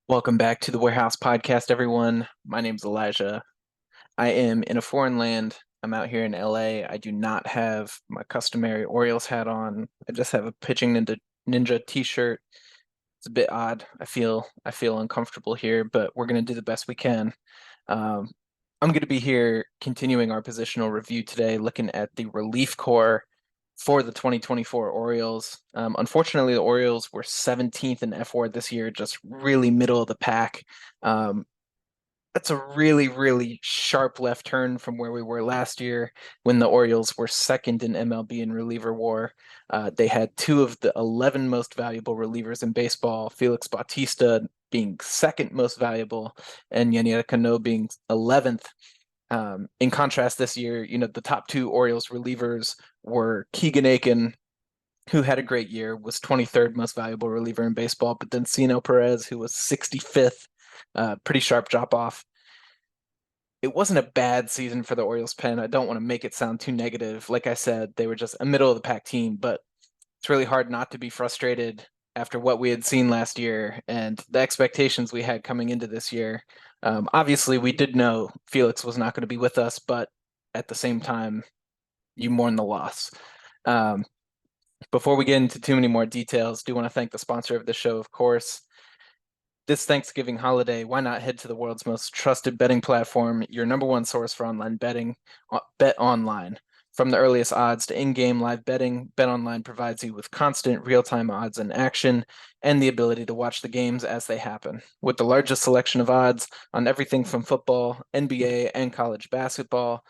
Welcome back to the Warehouse Podcast, everyone. My name's Elijah. I am in a foreign land. I'm out here in LA. I do not have my customary Orioles hat on. I just have a pitching ninja t-shirt. It's a bit odd. I feel uncomfortable here, but we're gonna do the best we can. Um, I'm gonna be here continuing our positional review today, looking at the relief core for the 2024 Orioles. Unfortunately, the Orioles were 17th in FWAR this year, just really middle of the pack. Um, that's a really, really sharp left turn from where we were last year when the Orioles were second in MLB in reliever war. They had two of the 11 most valuable relievers in baseball, Felix Bautista being second most valuable, and Yanier Cano being 11th. In contrast, this year, the top two Orioles relievers were Keegan Aiken, who had a great year, was 23rd most valuable reliever in baseball, but then Cino Perez, who was 65th, pretty sharp drop off. It wasn't a bad season for the Orioles pen. I don't want to make it sound too negative. Like I said, they were just a middle of the pack team, but it's really hard not to be frustrated after what we had seen last year and the expectations we had coming into this year. Obviously, we did know Felix was not going to be with us, but at the same time, you mourn the loss. Um, Before we get into too many more details, do want to thank the sponsor of the show, of course. This Thanksgiving holiday, why not head to the world's most trusted betting platform, your number one source for online betting, Bet Online. From the earliest odds to in-game live betting, Bet Online provides you with constant real-time odds and action and the ability to watch the games as they happen. With the largest selection of odds on everything from football, NBA, and college basketball,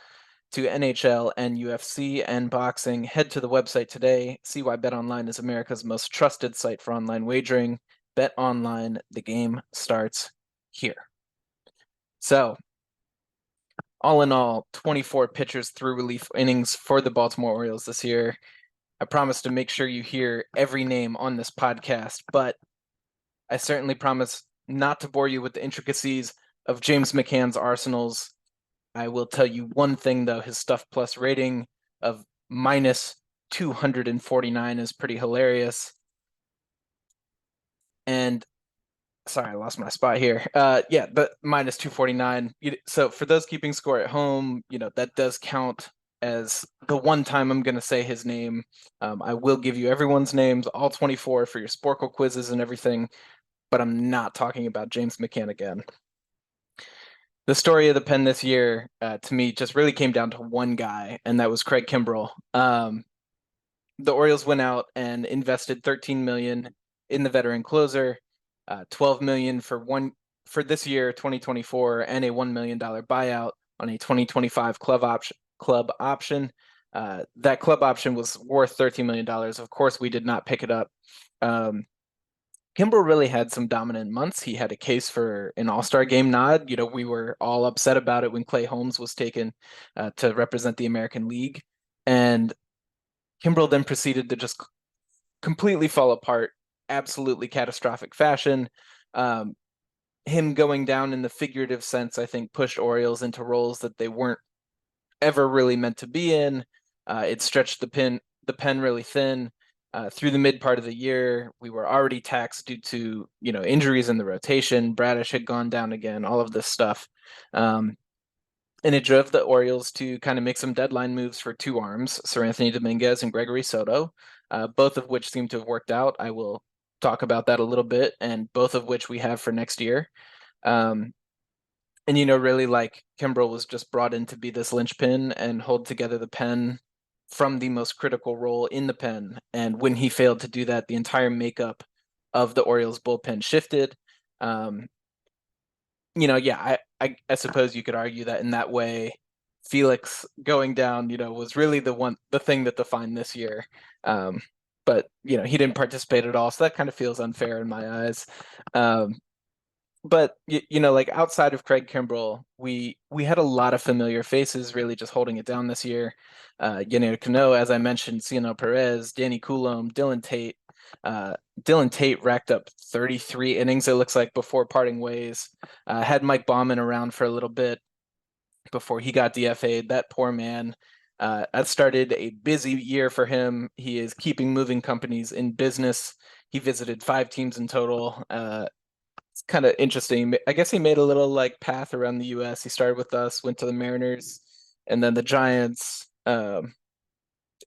to NHL and UFC and boxing, head to the website today. See why BetOnline is America's most trusted site for online wagering. BetOnline, the game starts here. So, all in all, 24 pitchers through relief innings for the Baltimore Orioles this year. I promise to make sure you hear every name on this podcast, but I certainly promise not to bore you with the intricacies of James McCann's Arsenals. I will tell you one thing though, his Stuff Plus rating of minus 249 is pretty hilarious. And sorry, I lost my spot here. Yeah, but minus 249. So for those keeping score at home, that does count as the one time I'm going to say his name. I will give you everyone's names, all 24 for your Sporkle quizzes and everything, but I'm not talking about James McCann again. The story of the pen this year, to me, just really came down to one guy, and that was Craig Kimbrel. The Orioles went out and invested 13 million in the veteran closer, 12 million for this year, 2024, and a $1 million buyout on a 2025 club option. That club option was worth $13 million. Of course, we did not pick it up. Kimbrel really had some dominant months. He had a case for an All-Star game nod. We were all upset about it when Clay Holmes was taken to represent the American League. And Kimbrel then proceeded to just completely fall apart, absolutely catastrophic fashion. Him going down in the figurative sense, I think, pushed Orioles into roles that they weren't ever really meant to be in. It stretched the pen really thin. Through the mid part of the year, we were already taxed due to injuries in the rotation. Bradish had gone down again, all of this stuff. And it drove the Orioles to kind of make some deadline moves for two arms, Sir Anthony Dominguez and Gregory Soto, both of which seem to have worked out. I will talk about that a little bit, and both of which we have for next year. And really, like, Kimbrel was just brought in to be this linchpin and hold together the pen from the most critical role in the pen. And when he failed to do that, the entire makeup of the Orioles bullpen shifted. Yeah, I suppose you could argue that in that way, Felix going down, was really the thing that defined this year. But he didn't participate at all, so that kind of feels unfair in my eyes. But like outside of Craig Kimbrel, we had a lot of familiar faces really just holding it down this year. Yanier Cano, as I mentioned, Cino Perez, Danny Coulombe, Dylan Tate. Dylan Tate racked up 33 innings, it looks like, before parting ways. Had Mike Baumann around for a little bit before he got DFA'd. That poor man. That started a busy year for him. He is keeping moving companies in business. He visited 5 teams in total. It's kind of interesting. I guess he made a little like path around the US. He started with us, went to the Mariners, and then the Giants, and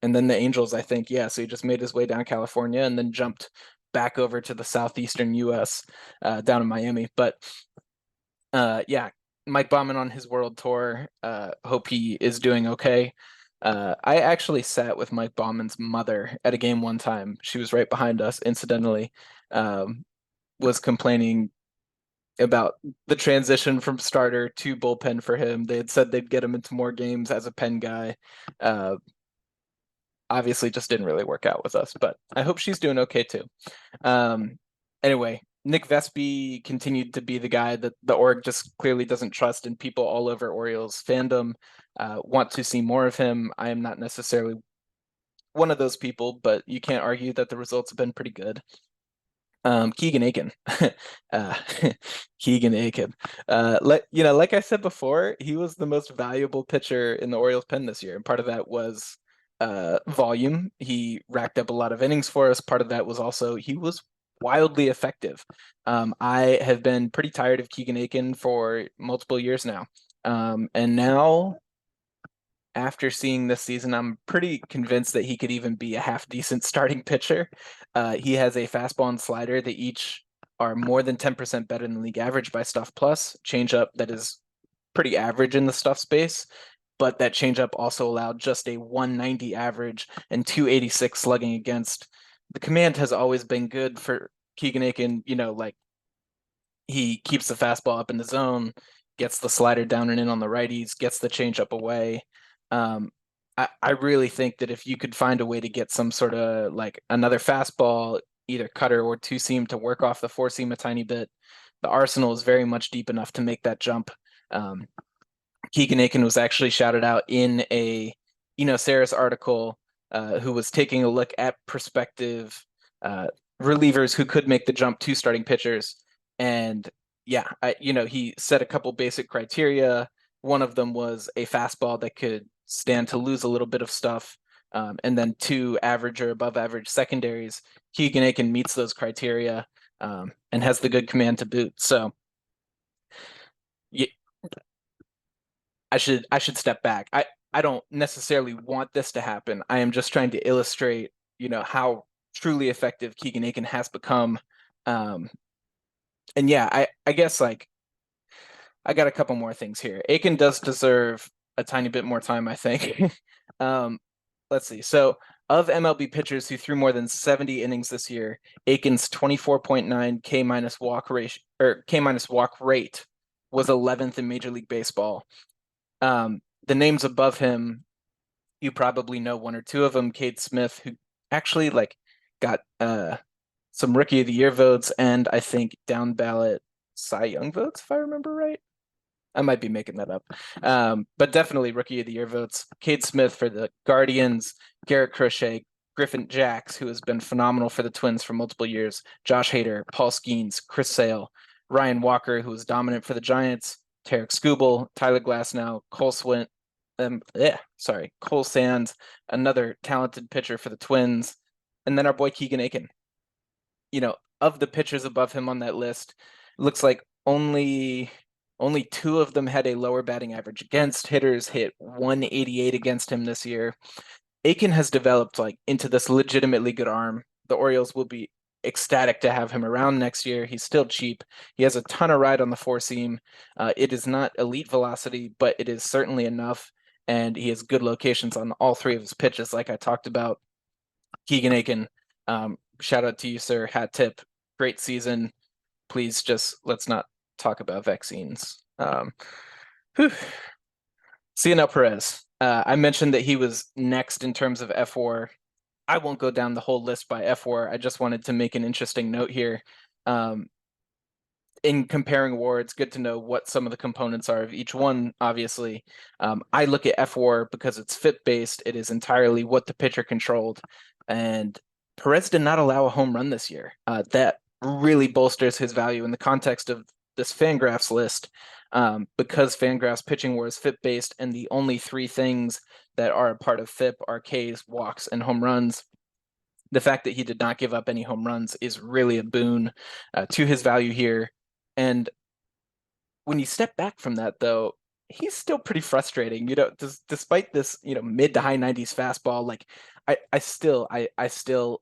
then the Angels, I think. Yeah, so he just made his way down California and then jumped back over to the southeastern US, down in Miami. But yeah, Mike Baumann on his world tour. Hope he is doing okay. I actually sat with Mike Baumann's mother at a game one time. She was right behind us, incidentally. Was complaining about the transition from starter to bullpen for him. They had said they'd get him into more games as a pen guy. Uh, Obviously, just didn't really work out with us, but I hope she's doing okay too. Um, anyway, Nick Vespi continued to be the guy that the org just clearly doesn't trust, and people all over Orioles fandom want to see more of him. I am not necessarily one of those people, but you can't argue that the results have been pretty good. Keegan Aiken, uh, Keegan Aiken. Like I said before, he was the most valuable pitcher in the Orioles pen this year, and part of that was volume. He racked up a lot of innings for us. Part of that was also he was wildly effective. I have been pretty tired of Keegan Aiken for multiple years now, and now after seeing this season, I'm pretty convinced that he could even be a half decent starting pitcher. He has a fastball and slider that each are more than 10% better than league average by Stuff Plus. Changeup that is pretty average in the Stuff space, but that changeup also allowed just a 190 average and 286 slugging against. The command has always been good for Keegan Aiken. Like he keeps the fastball up in the zone, gets the slider down and in on the righties, gets the changeup away. I really think that if you could find a way to get some sort of like another fastball, either cutter or two seam to work off the four seam a tiny bit, the arsenal is very much deep enough to make that jump. Keegan Aiken was actually shouted out in a Saris article, who was taking a look at prospective relievers who could make the jump to starting pitchers. And yeah, he set a couple basic criteria. One of them was a fastball that could stand to lose a little bit of stuff, and then two average or above average secondaries. Keegan Aiken meets those criteria, and has the good command to boot. So yeah, I should step back. I don't necessarily want this to happen. I am just trying to illustrate, how truly effective Keegan Aiken has become. And yeah, I guess like I got a couple more things here. Aiken does deserve a tiny bit more time, I think. Let's see. So of MLB pitchers who threw more than 70 innings this year, Aiken's 24.9 K minus walk rate or K minus walk rate was 11th in Major League Baseball. The names above him, you probably know one or two of them. Cade Smith, who actually like got some Rookie of the Year votes and I think down ballot Cy Young votes, if I remember right. I might be making that up. But definitely Rookie of the Year votes. Cade Smith for the Guardians, Garrett Crochet, Griffin Jacks, who has been phenomenal for the Twins for multiple years, Josh Hader, Paul Skeens, Chris Sale, Ryan Walker, who was dominant for the Giants, Tarek Skubal, Tyler Glasnow, Cole Sands, another talented pitcher for the Twins, and then our boy Keegan Aiken. Of the pitchers above him on that list, it looks like only two of them had a lower batting average against. Hitters hit 188 against him this year. Aiken has developed like into this legitimately good arm. The Orioles will be ecstatic to have him around next year. He's still cheap. He has a ton of ride on the four seam. It is not elite velocity, but it is certainly enough. And he has good locations on all three of his pitches, like I talked about. Keegan Aiken, shout out to you, sir. Hat tip. Great season. Please just let's not talk about vaccines. Cionel Perez. I mentioned that he was next in terms of F4. I won't go down the whole list by F4. I just wanted to make an interesting note here. In comparing awards, good to know what some of the components are of each one, obviously. I look at F4 because it's FIP-based. It is entirely what the pitcher controlled. And Perez did not allow a home run this year. That really bolsters his value in the context of this Fangraphs list, because Fangraphs pitching war is FIP-based, and the only three things that are a part of FIP are Ks, walks, and home runs. The fact that he did not give up any home runs is really a boon to his value here. And when you step back from that, though, he's still pretty frustrating. Despite this, mid to high 90s fastball, like I still,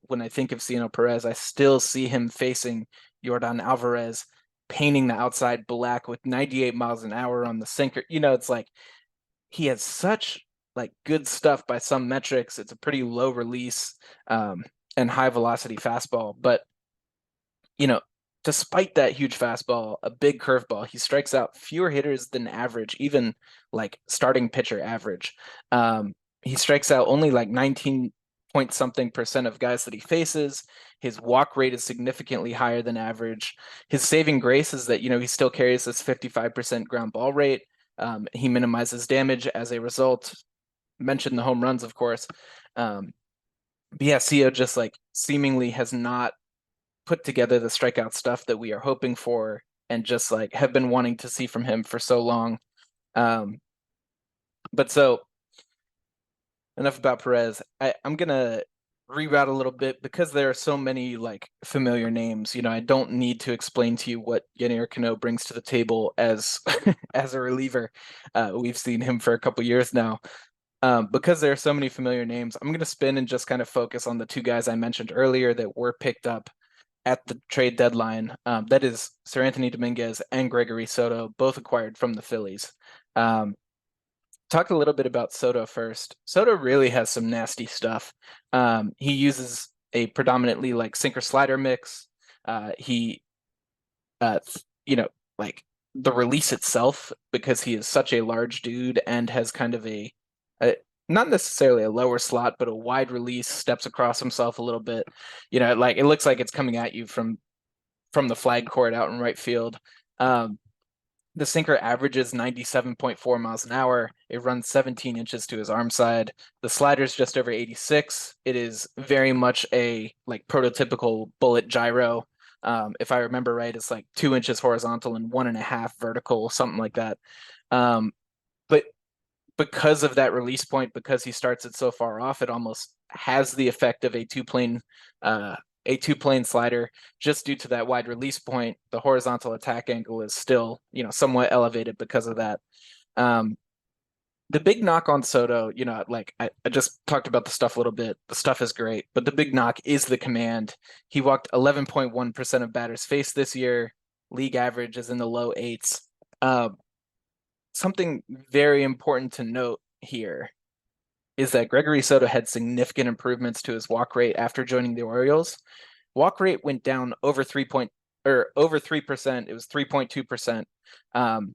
when I think of Cieno Perez, I still see him facing Yordan Alvarez, painting the outside black with 98 miles an hour on the sinker. It's like he has such like good stuff by some metrics. It's a pretty low release and high velocity fastball, but you know, despite that huge fastball, a big curveball, he strikes out fewer hitters than average, even like starting pitcher average. He strikes out only like 19 point something percent of guys that he faces. His walk rate is significantly higher than average. His saving grace is that, he still carries this 55% ground ball rate. He minimizes damage as a result. Mentioned the home runs, of course. But yeah, Cio just like seemingly has not put together the strikeout stuff that we are hoping for and just like have been wanting to see from him for so long. But so enough about Perez. I'm gonna reroute a little bit because there are so many like familiar names. I don't need to explain to you what Yennier Cano brings to the table as as a reliever. We've seen him for a couple years now. Because there are so many familiar names, I'm going to spin and just kind of focus on the two guys I mentioned earlier that were picked up at the trade deadline. That is Sir Anthony Dominguez and Gregory Soto, both acquired from the Phillies. Talk a little bit about Soto first. Soto really has some nasty stuff. He uses a predominantly like sinker slider mix. He, like the release itself, because he is such a large dude and has kind of a not necessarily a lower slot, but a wide release, steps across himself a little bit. Like it looks like it's coming at you from the flag court out in right field. The sinker averages 97.4 miles an hour. It runs 17 inches to his arm side. The slider's just over 86. It is very much a like prototypical bullet gyro. If I remember right, it's like 2 inches horizontal and 1.5 vertical, something like that. But because of that release point, because he starts it so far off, it almost has the effect of a two-plane slider. Just due to that wide release point, the horizontal attack angle is still, somewhat elevated because of that. The big knock on Soto, like I just talked about the stuff a little bit. The stuff is great, but the big knock is the command. He walked 11.1% of batters faced this year. League average is in the low eights. Something very important to note here is that Gregory Soto had significant improvements to his walk rate after joining the Orioles. Walk rate went down over 3%. It was 3.2%. And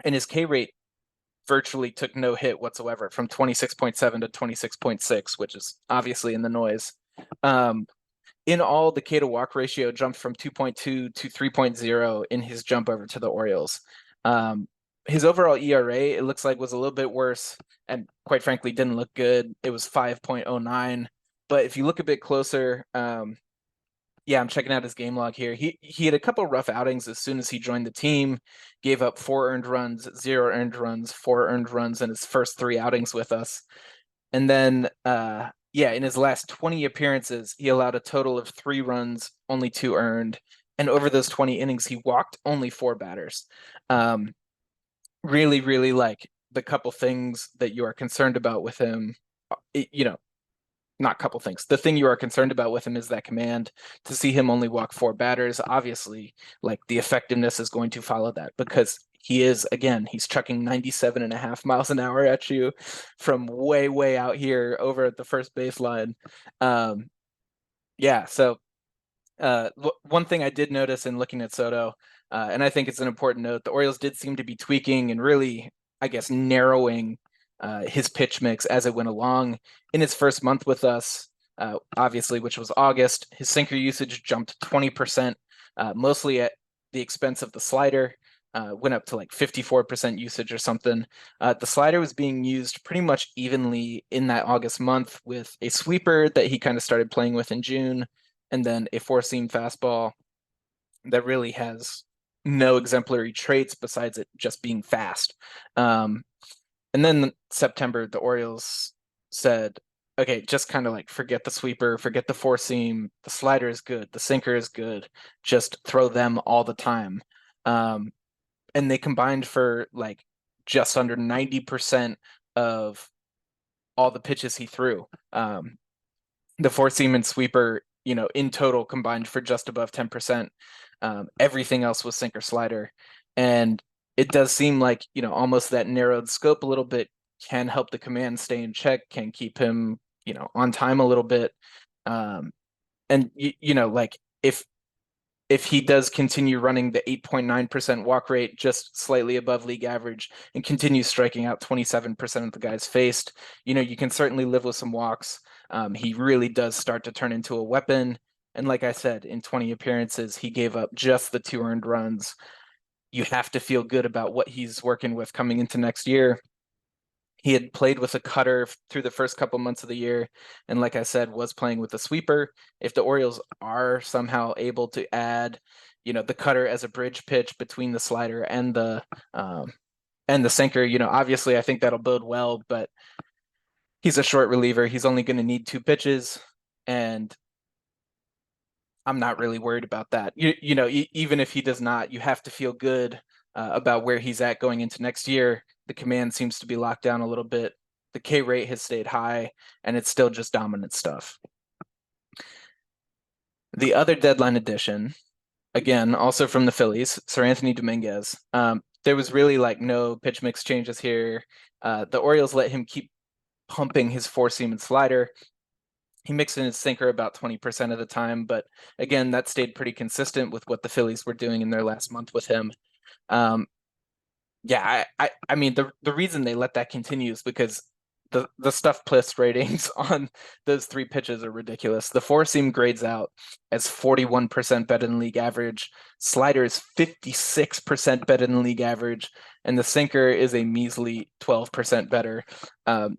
his K rate virtually took no hit whatsoever, from 26.7 to 26.6, which is obviously in the noise. In all, the K to walk ratio jumped from 2.2 to 3.0 in his jump over to the Orioles. His overall ERA, it looks like, was a little bit worse and quite frankly didn't look good. It was 5.09. But if you look a bit closer, I'm checking out his game log here. He had a couple rough outings as soon as he joined the team, gave up 4 earned runs, 0 earned runs, 4 earned runs in his first 3 outings with us. And then, in his last 20 appearances, he allowed a total of 3 runs, only 2 earned. And over those 20 innings, he walked only 4 batters. Really, really like the couple things that you are concerned about with him, not couple things. The thing you are concerned about with him is that command. To see him only walk 4 batters, obviously, like the effectiveness is going to follow that, because he's chucking 97.5 miles an hour at you from way, way out here over at the first baseline. So one thing I did notice in looking at Soto, and I think it's an important note, the Orioles did seem to be tweaking and really, I guess, narrowing his pitch mix as it went along. In his first month with us, obviously, which was August, his sinker usage jumped 20%, mostly at the expense of the slider. Went up to like 54% usage or something. The slider was being used pretty much evenly in that August month, with a sweeper that he kind of started playing with in June, and then a 4-seam fastball that really has no exemplary traits besides it just being fast. And then September, the Orioles said, okay, just kind of like forget the sweeper, forget the 4-seam. The slider is good. The sinker is good. Just throw them all the time. And they combined for like just under 90% of all the pitches he threw. The four seam and sweeper, in total combined for just above 10%. Everything else was sinker slider. And it does seem like, almost that narrowed scope a little bit can help the command stay in check, can keep him, on time a little bit. And, like if he does continue running the 8.9% walk rate, just slightly above league average, and continues striking out 27% of the guys faced, you can certainly live with some walks. He really does start to turn into a weapon. And like I said, in 20 appearances, he gave up just the 2 earned runs. You have to feel good about what he's working with coming into next year. He had played with a cutter through the first couple months of the year, and like I said, was playing with a sweeper. If the Orioles are somehow able to add, the cutter as a bridge pitch between the slider and the sinker, obviously I think that'll bode well. But he's a short reliever. He's only going to need 2 pitches, and I'm not really worried about that. Even if he does not, you have to feel good about where he's at going into next year. The command seems to be locked down a little bit. The K rate has stayed high, and it's still just dominant stuff. The other deadline addition, again, also from the Phillies, Sir Anthony Dominguez. There was really like no pitch mix changes here. The Orioles let him keep pumping his 4-seam and slider. He mixed in his sinker about 20% of the time, but again, that stayed pretty consistent with what the Phillies were doing in their last month with him. Yeah, I mean the reason they let that continue is because the stuff plus ratings on those 3 pitches are ridiculous. The 4-seam grades out as 41% better than league average. Slider is 56% better than league average, and the sinker is a measly 12% better. Like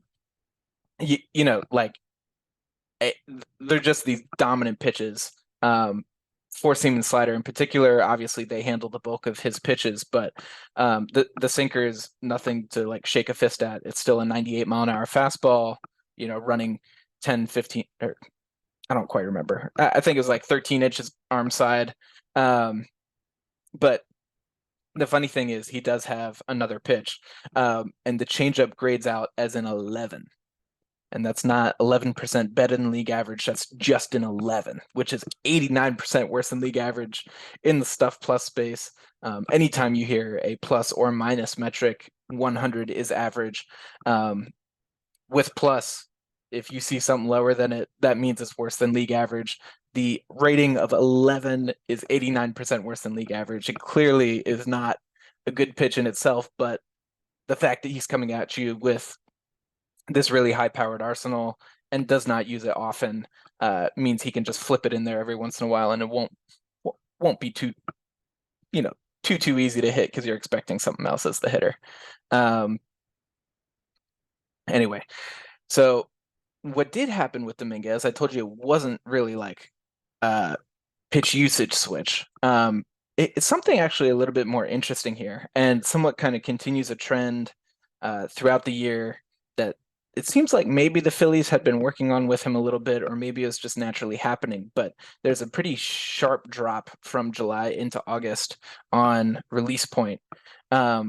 they're just these dominant pitches. 4-seam and slider in particular, obviously they handle the bulk of his pitches, but the sinker is nothing to like shake a fist at. It's still a 98-mile-an-hour fastball, running 10, 15, or I don't quite remember. I think it was like 13 inches arm side. But the funny thing is he does have another pitch, and the changeup grades out as an 11. And that's not 11% better than league average. That's just an 11, which is 89% worse than league average in the stuff plus space. Anytime you hear a plus or minus metric, 100 is average. With plus, if you see something lower than it, that means it's worse than league average. The rating of 11 is 89% worse than league average. It clearly is not a good pitch in itself, but the fact that he's coming at you with this really high-powered arsenal and does not use it often means he can just flip it in there every once in a while, and it won't be too easy to hit because you're expecting something else as the hitter. Anyway, so what did happen with Dominguez, I told you it wasn't really like pitch usage switch. It's something actually a little bit more interesting here, and somewhat kind of continues a trend throughout the year that it seems like maybe the Phillies had been working on with him a little bit, or maybe it was just naturally happening. But there's a pretty sharp drop from July into August on release point, at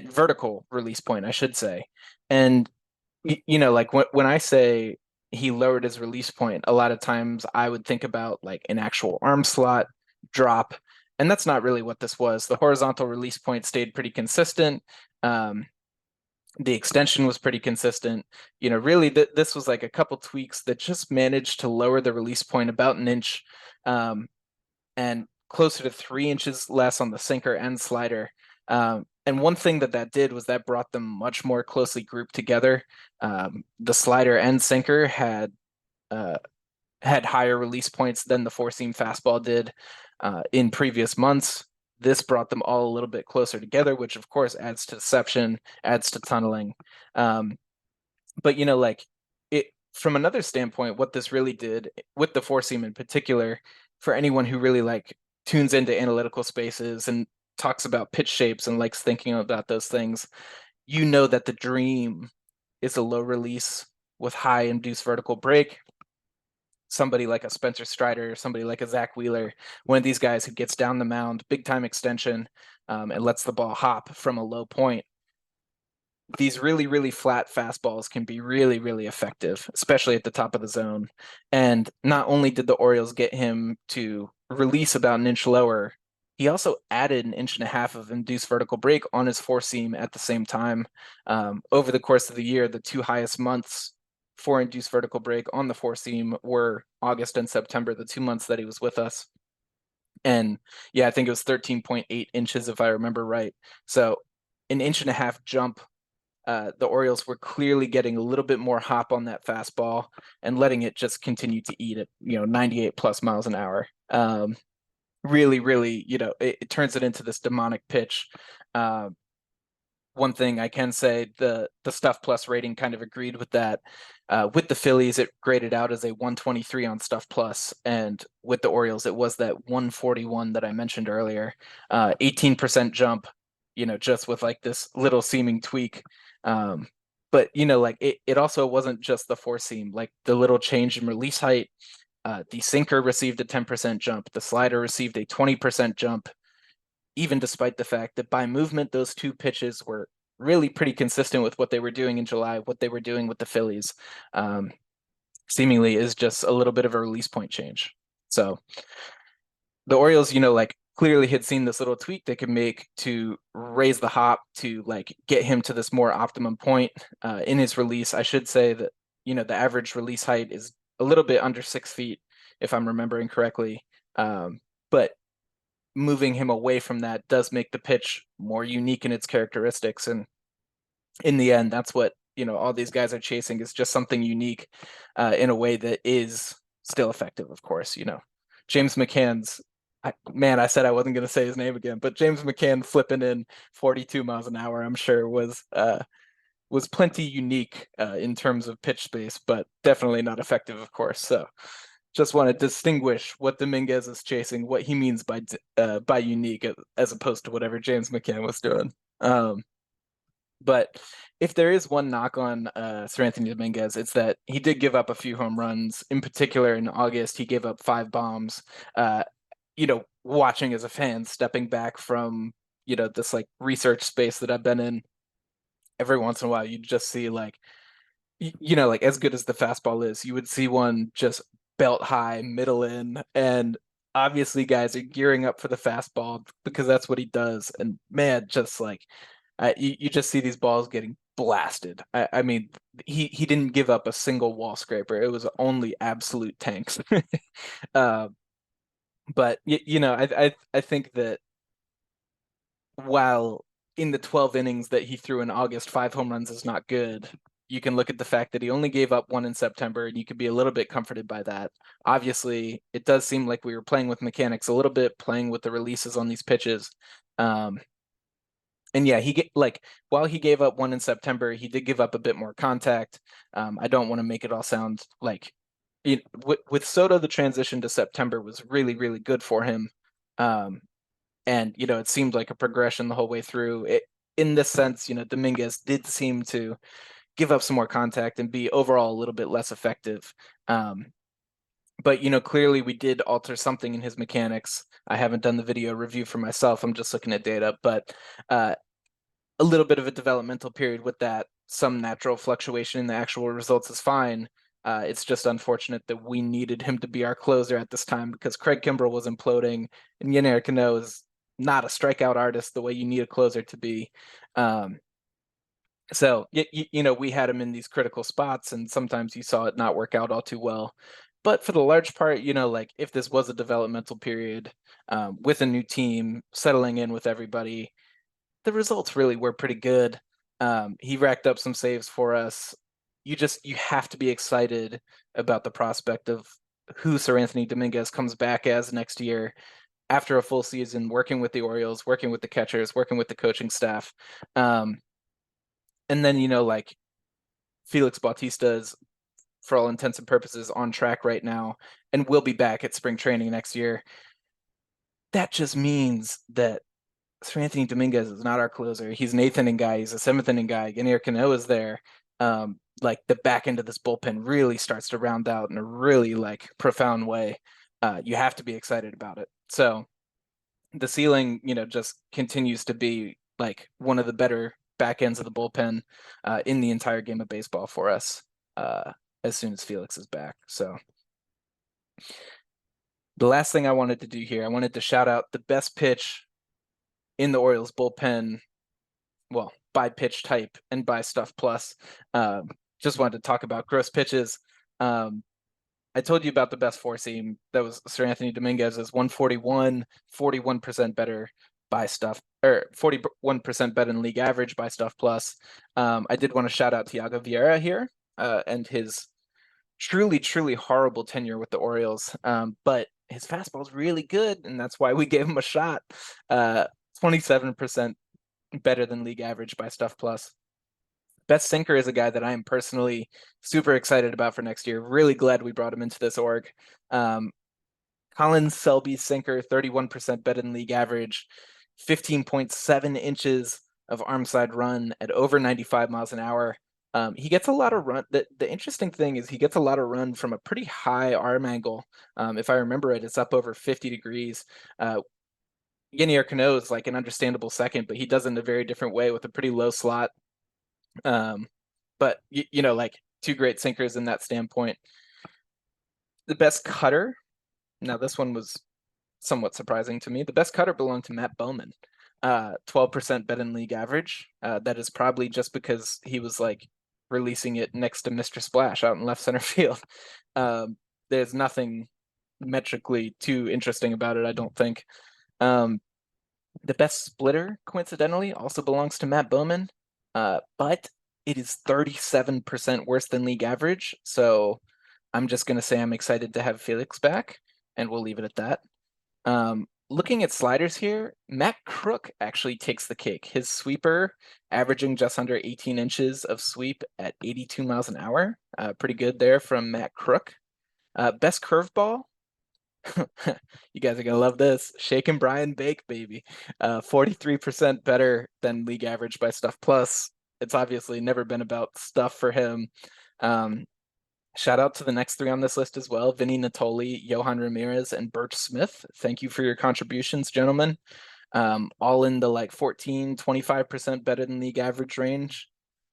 vertical release point, I should say. And like when I say he lowered his release point, a lot of times I would think about like an actual arm slot drop, and that's not really what this was. The horizontal release point stayed pretty consistent. The extension was pretty consistent. Really, this was like a couple tweaks that just managed to lower the release point about an inch, and closer to 3 inches less on the sinker and slider. And one thing that did was that brought them much more closely grouped together. The slider and sinker had higher release points than the 4-seam fastball did in previous months. This brought them all a little bit closer together, which of course adds to deception, adds to tunneling. But like it from another standpoint, what this really did with the 4-seam in particular, for anyone who really like tunes into analytical spaces and talks about pitch shapes and likes thinking about those things, that the dream is a low release with high induced vertical break. somebody like a Spencer Strider, somebody like a Zach Wheeler, one of these guys who gets down the mound, big time extension, and lets the ball hop from a low point. These really, really flat fastballs can be really, really effective, especially at the top of the zone. And not only did the Orioles get him to release about an inch lower, he also added an inch and a half of induced vertical break on his four seam at the same time. Over the course of the year, the two highest months for induced vertical break on the four seam were August and September, the 2 months that he was with us. And yeah, I think it was 13.8 inches if I remember right. So an inch and a half jump. The Orioles were clearly getting a little bit more hop on that fastball and letting it just continue to eat at 98 plus miles an hour. Really, really, it turns it into this demonic pitch. One thing I can say, the Stuff Plus rating kind of agreed with that. With the Phillies, it graded out as a 123 on Stuff Plus, and with the Orioles, it was that 141 that I mentioned earlier. 18% jump, just with like this little seeming tweak. But like it also wasn't just the four seam, like the little change in release height. The sinker received a 10% jump. The slider received a 20% jump, even despite the fact that by movement, those two pitches were really pretty consistent with what they were doing in July, what they were doing with the Phillies. Seemingly is just a little bit of a release point change. So the Orioles, like clearly had seen this little tweak they could make to raise the hop to like get him to this more optimum point in his release. I should say that, the average release height is a little bit under 6 feet, if I'm remembering correctly. But moving him away from that does make the pitch more unique in its characteristics. And in the end, that's what, all these guys are chasing, is just something unique in a way that is still effective, of course. James McCann's, I said I wasn't going to say his name again, but James McCann flipping in 42 miles an hour, I'm sure was plenty unique in terms of pitch space, but definitely not effective, of course. So just want to distinguish what Dominguez is chasing, what he means by unique, as opposed to whatever James McCann was doing. But if there is one knock on Sir Anthony Dominguez, it's that he did give up a few home runs. In particular, in August, he gave up 5 bombs. Watching as a fan, stepping back from this like research space that I've been in, every once in a while you just see like like as good as the fastball is, you would see one just belt high, middle in, and obviously guys are gearing up for the fastball because that's what he does. And man, just like you just see these balls getting blasted. I mean, he didn't give up a single wall scraper. It was only absolute tanks. uh, but I think that while in the 12 innings that he threw in August, 5 home runs is not good, you can look at the fact that he only gave up 1 in September, and you could be a little bit comforted by that. Obviously, it does seem like we were playing with mechanics a little bit, playing with the releases on these pitches. And yeah, while he gave up 1 in September, he did give up a bit more contact. I don't want to make it all sound like with Soto, the transition to September was really, really good for him. And it seemed like a progression the whole way through. In this sense, Dominguez did seem to give up some more contact and be overall a little bit less effective. But clearly we did alter something in his mechanics. I haven't done the video review for myself. I'm just looking at data, but a little bit of a developmental period with that. Some natural fluctuation in the actual results is fine. It's just unfortunate that we needed him to be our closer at this time because Craig Kimbrel was imploding, and Yennier Cano is not a strikeout artist the way you need a closer to be. So we had him in these critical spots, and sometimes you saw it not work out all too well. But for the large part, like if this was a developmental period with a new team, settling in with everybody, the results really were pretty good. He racked up some saves for us. You have to be excited about the prospect of who Sir Anthony Dominguez comes back as next year after a full season, working with the Orioles, working with the catchers, working with the coaching staff. And then, like Felix Bautista is, for all intents and purposes, on track right now and will be back at spring training next year. That just means that Sir Anthony Dominguez is not our closer. He's an 8th inning guy. He's a 7th inning guy. Yennier Cano is there. like the back end of this bullpen really starts to round out in a really like profound way, you have to be excited about it. So the ceiling, just continues to be like one of the better back ends of the bullpen in the entire game of baseball for us as soon as Felix is back. So the last thing I wanted to do here, I wanted to shout out the best pitch in the Orioles bullpen, well, by pitch type and by stuff plus. Just wanted to talk about gross pitches. I told you about the best four seam. That was Sir Anthony Dominguez's 141, 41% better by stuff, or 41% better than league average by stuff plus. I did want to shout out Thiago Vieira here and his truly horrible tenure with the Orioles. But his fastball is really good, and that's why we gave him a shot. 27% better than league average by stuff plus. Best sinker is a guy that I am personally super excited about for next year. Really glad we brought him into this org. Collins Selby's sinker, 31% better than league average, 15.7 inches of arm side run at over 95 miles an hour. He gets a lot of run. The interesting thing is he gets a lot of run from a pretty high arm angle. If I remember it, it's up over 50 degrees. Yenier Cano is like an understandable second, but he does it in a very different way with a pretty low slot. But like two great sinkers in that standpoint. The best cutter, now this one was somewhat surprising to me. The best cutter belonged to Matt Bowman, 12% better than league average. That is probably just because he was like releasing it next to Mr. Splash out in left center field. There's nothing metrically too interesting about it, I don't think. The best splitter, coincidentally, also belongs to Matt Bowman, but it is 37% worse than league average. So I'm just going to say I'm excited to have Felix back, and we'll leave it at that. Looking at sliders here, Matt Crook actually takes the cake. His sweeper averaging just under 18 inches of sweep at 82 miles an hour. Pretty good there from Matt Crook. Best curveball. You guys are gonna love this. Shake and Brian Bake, baby. 43% better than league average by stuff plus. It's obviously never been about stuff for him. Shout out to the next three on this list as well: Vinny Natoli, Johan Ramirez, and Birch Smith. Thank you for your contributions, gentlemen. All in the like 14, 25% better than league average range.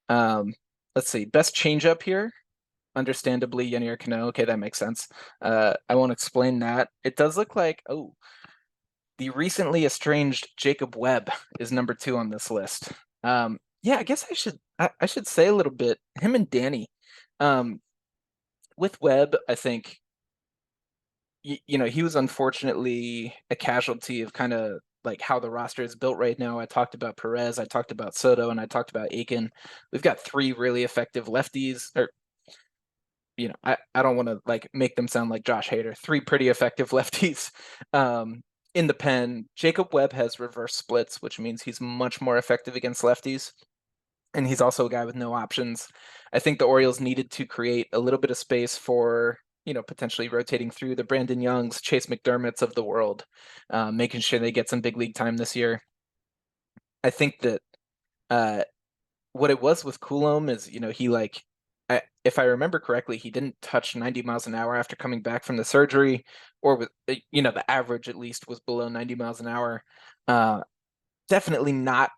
Let's see, best changeup here. Understandably, Yenier Cano. Okay, that makes sense. I won't explain that. It does look like, the recently estranged Jacob Webb is number 2 on this list. Yeah, I guess I should say a little bit. Him and Danny. With Webb, I think, he was unfortunately a casualty of kind of like how the roster is built right now. I talked about Perez, I talked about Soto, and I talked about Aiken. We've got 3 really effective lefties, or I don't want to like make them sound like Josh Hader. 3 pretty effective lefties in the pen. Jacob Webb has reverse splits, which means he's much more effective against lefties. And he's also a guy with no options. I think the Orioles needed to create a little bit of space for, potentially rotating through the Brandon Youngs, Chase McDermott's of the world, making sure they get some big league time this year. I think that what it was with Coulomb is, if I remember correctly, he didn't touch 90 miles an hour after coming back from the surgery, or with, the average at least was below 90 miles an hour. Definitely not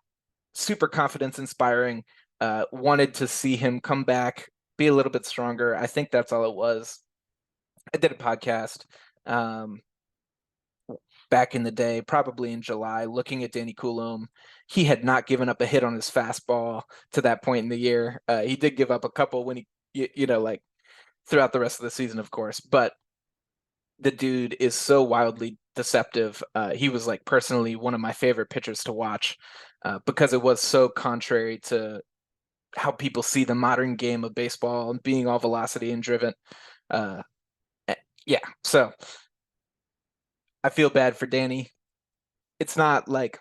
super confidence inspiring. Wanted to see him come back, be a little bit stronger. I think that's all it was. I did a podcast back in the day, probably in July, looking at Danny Coulomb. He had not given up a hit on his fastball to that point in the year. He did give up a couple when he, like throughout the rest of the season, of course, but the dude is so wildly deceptive. He was like personally one of my favorite pitchers to watch because it was so contrary to how people see the modern game of baseball and being all velocity and driven. Yeah, so I feel bad for Danny. It's not like,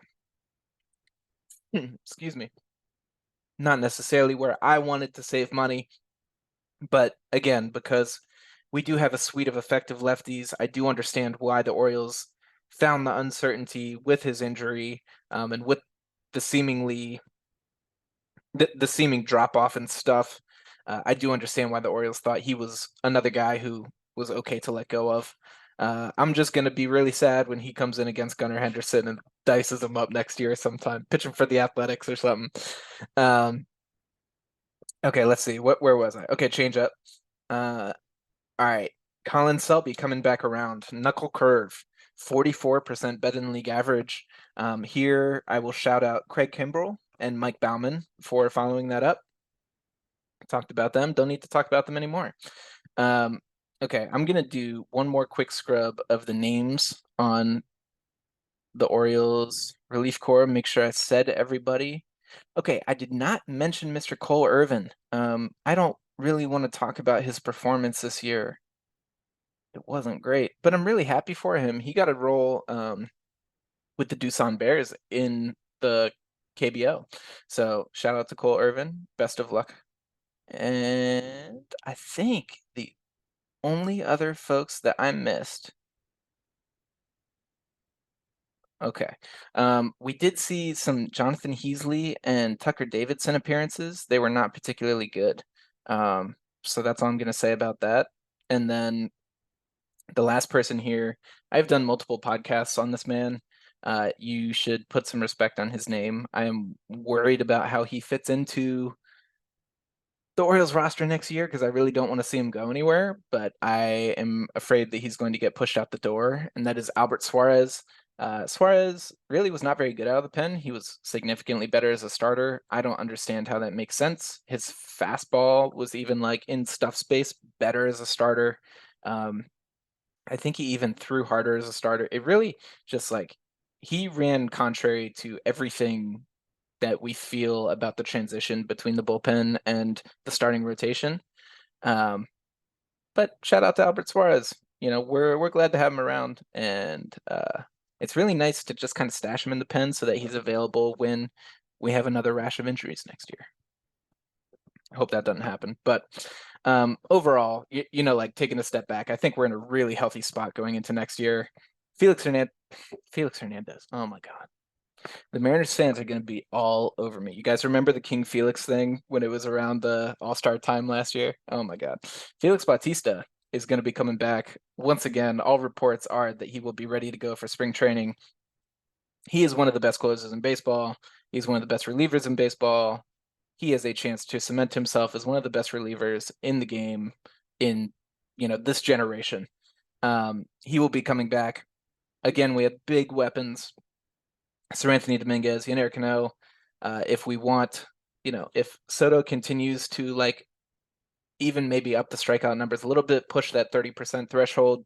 excuse me, not necessarily where I wanted to save money, but again, because we do have a suite of effective lefties, I do understand why the Orioles found the uncertainty with his injury and with the seeming drop off and stuff. I do understand why the Orioles thought he was another guy who was okay to let go of. I'm just going to be really sad when he comes in against Gunnar Henderson and dices him up next year sometime, pitching for the Athletics or something. Um, okay, let's see. Where was I? Okay, change up. Uh, all right. Colin Selby coming back around. Knuckle curve, 44% better than league average. Here, I will shout out Craig Kimbrel and Mike Bauman for following that up. Talked about them. Don't need to talk about them anymore. Okay, I'm going to do one more quick scrub of the names on the Orioles relief corps. Make sure I said everybody. Okay, I did not mention Mr. Cole Irvin. I don't really want to talk about his performance this year. It wasn't great, but I'm really happy for him. He got a role with the Doosan Bears in the KBO. So shout out to Cole Irvin. Best of luck. And I think the only other folks that I missed. Okay. We did see some Jonathan Heasley and Tucker Davidson appearances. They were not particularly good. So that's all I'm going to say about that. And then the last person here, I've done multiple podcasts on this man. You should put some respect on his name. I am worried about how he fits into the Orioles roster next year because I really don't want to see him go anywhere, but I am afraid that he's going to get pushed out the door, and that is Albert Suarez. Suarez really was not very good out of the pen. He was significantly better as a starter. I don't understand how that makes sense. His fastball was even like in stuff space better as a starter. I think he even threw harder as a starter. It really just like he ran contrary to everything that we feel about the transition between the bullpen and the starting rotation. But shout out to Albert Suarez. You know, we're glad to have him around, and it's really nice to just kind of stash him in the pen so that he's available when we have another rash of injuries next year. I hope that doesn't happen. But overall, you know, like taking a step back, I think we're in a really healthy spot going into next year. Felix Hernandez. Oh my God. The Mariners fans are going to be all over me. You guys remember the King Felix thing when it was around the All-Star time last year? Oh my God. Felix Bautista is going to be coming back. Once again, all reports are that he will be ready to go for spring training. He is one of the best closers in baseball. He's one of the best relievers in baseball. He has a chance to cement himself as one of the best relievers in the game in, you know, this generation. He will be coming back. Again, we have big weapons. Sir Anthony Dominguez, Yennier Cano. If we want, you know, if Soto continues to like even maybe up the strikeout numbers a little bit, push that 30% threshold,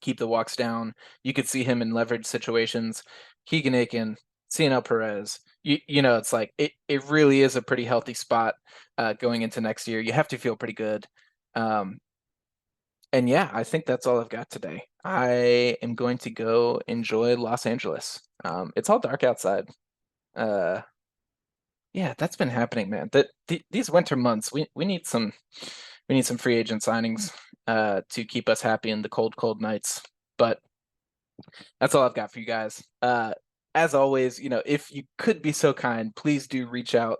keep the walks down, you could see him in leverage situations. Keegan Aiken, Cionel Perez, you know, it's like it really is a pretty healthy spot going into next year. You have to feel pretty good. And yeah, I think that's all I've got today. I am going to go enjoy Los Angeles. It's all dark outside. Yeah, that's been happening, man. These winter months, we need some free agent signings to keep us happy in the cold nights. But that's all I've got for you guys. As always, you know, if you could be so kind, please do reach out.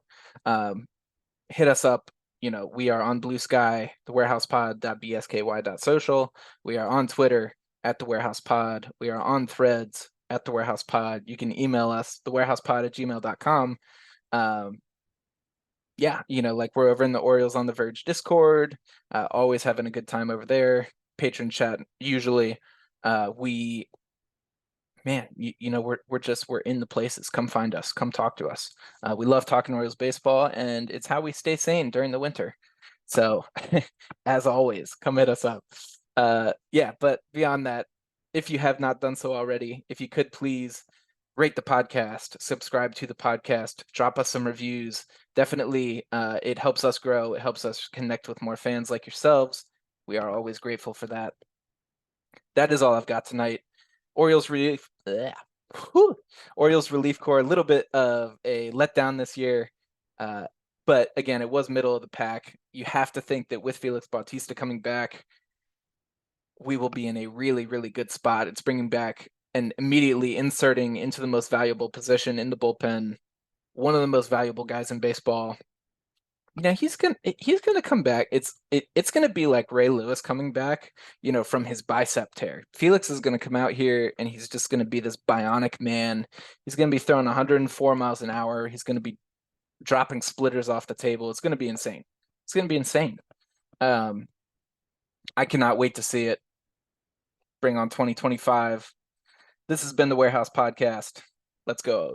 Hit us up. You know, we are on Blue Sky, thewarehousepod.bsky.social. We are on Twitter at the Warehouse Pod. We are on Threads at the Warehouse Pod. You can email us, thewarehousepod@gmail.com. Yeah, you know, like we're over in the Orioles on the Verge Discord, always having a good time over there. Patron chat usually. We man, you know, we're in the places. Come find us. Come talk to us. We love talking Orioles baseball, and it's how we stay sane during the winter. So, as always, come hit us up. Yeah, but beyond that, if you have not done so already, if you could please rate the podcast, subscribe to the podcast, drop us some reviews. Definitely, it helps us grow. It helps us connect with more fans like yourselves. We are always grateful for that. That is all I've got tonight. Orioles relief. Orioles relief corps, a little bit of a letdown this year. But again, it was middle of the pack. You have to think that with Felix Bautista coming back, we will be in a really, really good spot. It's bringing back and immediately inserting into the most valuable position in the bullpen, one of the most valuable guys in baseball. he's gonna come back. It's gonna be like Ray Lewis coming back, from his bicep tear. Felix is gonna come out here and he's just gonna be this bionic man. He's gonna be throwing 104 miles an hour. He's gonna be dropping splitters off the table. It's gonna be insane. It's gonna be insane. Um, I cannot wait to see it. Bring on 2025. This has been the Warehouse Podcast. Let's go.